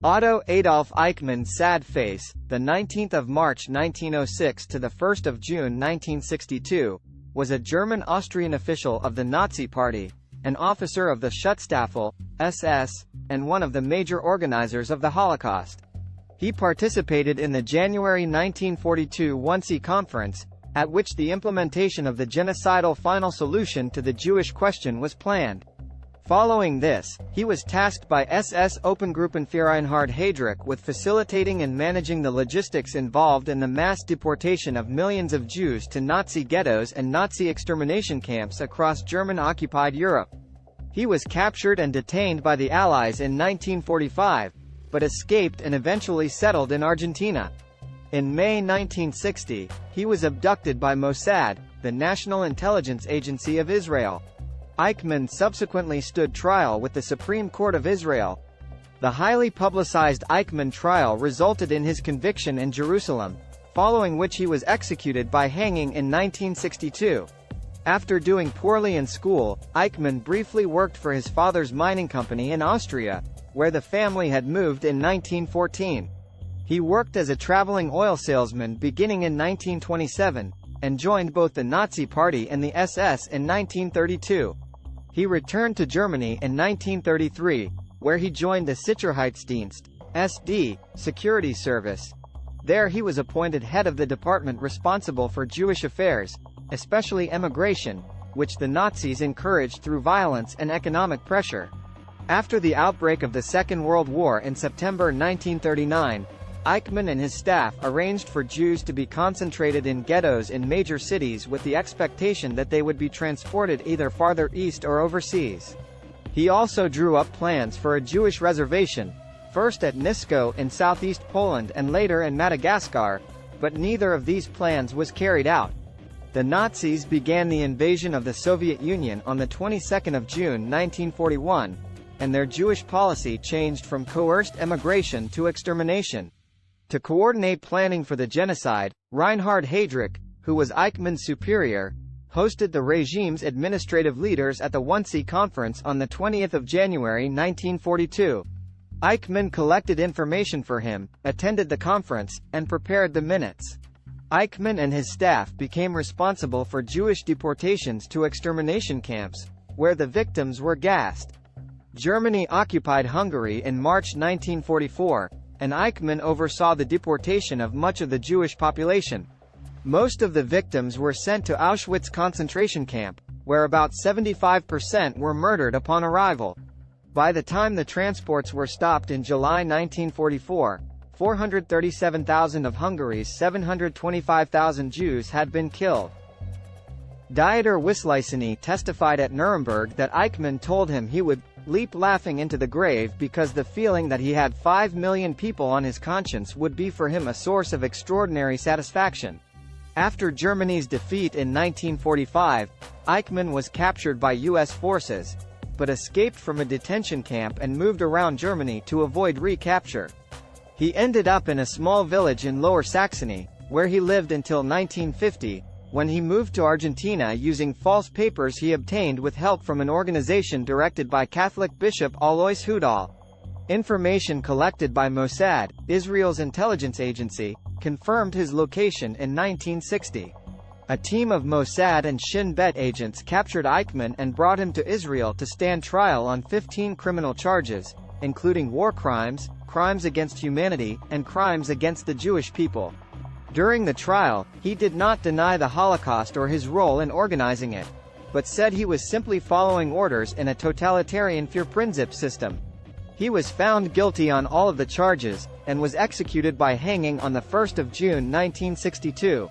Otto Adolf Eichmann's sad face, the 19th of March 1906 to the 1st of June 1962, was a German-Austrian official of the Nazi Party, an officer of the Schutzstaffel, SS, and one of the major organizers of the Holocaust. He participated in the January 1942 Wannsee Conference, at which the implementation of the genocidal final solution to the Jewish question was planned. Following this, he was tasked by SS Obergruppenführer Reinhard Heydrich with facilitating and managing the logistics involved in the mass deportation of millions of Jews to Nazi ghettos and Nazi extermination camps across German-occupied Europe. He was captured and detained by the Allies in 1945, but escaped and eventually settled in Argentina. In May 1960, he was abducted by Mossad, the National Intelligence Agency of Israel. Eichmann subsequently stood trial with the Supreme Court of Israel. The highly publicized Eichmann trial resulted in his conviction in Jerusalem, following which he was executed by hanging in 1962. After doing poorly in school, Eichmann briefly worked for his father's mining company in Austria, where the family had moved in 1914. He worked as a traveling oil salesman beginning in 1927, and joined both the Nazi Party and the SS in 1932. He returned to Germany in 1933, where he joined the Sicherheitsdienst (SD) security service. There he was appointed head of the department responsible for Jewish affairs, especially emigration, which the Nazis encouraged through violence and economic pressure. After the outbreak of the Second World War in September 1939, Eichmann and his staff arranged for Jews to be concentrated in ghettos in major cities with the expectation that they would be transported either farther east or overseas. He also drew up plans for a Jewish reservation, first at Nisko in southeast Poland and later in Madagascar, but neither of these plans was carried out. The Nazis began the invasion of the Soviet Union on the 22nd of June 1941, and their Jewish policy changed from coerced emigration to extermination. To coordinate planning for the genocide, Reinhard Heydrich, who was Eichmann's superior, hosted the regime's administrative leaders at the Wannsee Conference on 20 January 1942. Eichmann collected information for him, attended the conference, and prepared the minutes. Eichmann and his staff became responsible for Jewish deportations to extermination camps, where the victims were gassed. Germany occupied Hungary in March 1944, and Eichmann oversaw the deportation of much of the Jewish population. Most of the victims were sent to Auschwitz concentration camp, where about 75% were murdered upon arrival. By the time the transports were stopped in July 1944, 437,000 of Hungary's 725,000 Jews had been killed. Dieter Wisliceny testified at Nuremberg that Eichmann told him he would leap laughing into the grave because the feeling that he had 5 million people on his conscience would be for him a source of extraordinary satisfaction. After Germany's defeat in 1945, Eichmann was captured by U.S. forces, but escaped from a detention camp and moved around Germany to avoid recapture. He ended up in a small village in Lower Saxony, where he lived until 1950, when he moved to Argentina using false papers he obtained with help from an organization directed by Catholic Bishop Alois Hudal. Information collected by Mossad, Israel's intelligence agency, confirmed his location in 1960. A team of Mossad and Shin Bet agents captured Eichmann and brought him to Israel to stand trial on 15 criminal charges, including war crimes, crimes against humanity, and crimes against the Jewish people. During the trial, he did not deny the Holocaust or his role in organizing it, but said he was simply following orders in a totalitarian Führerprinzip system. He was found guilty on all of the charges, and was executed by hanging on 1 June 1962.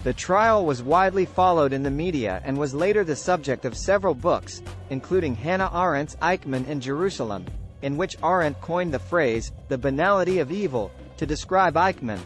The trial was widely followed in the media and was later the subject of several books, including Hannah Arendt's Eichmann in Jerusalem, in which Arendt coined the phrase, "the banality of evil," to describe Eichmann.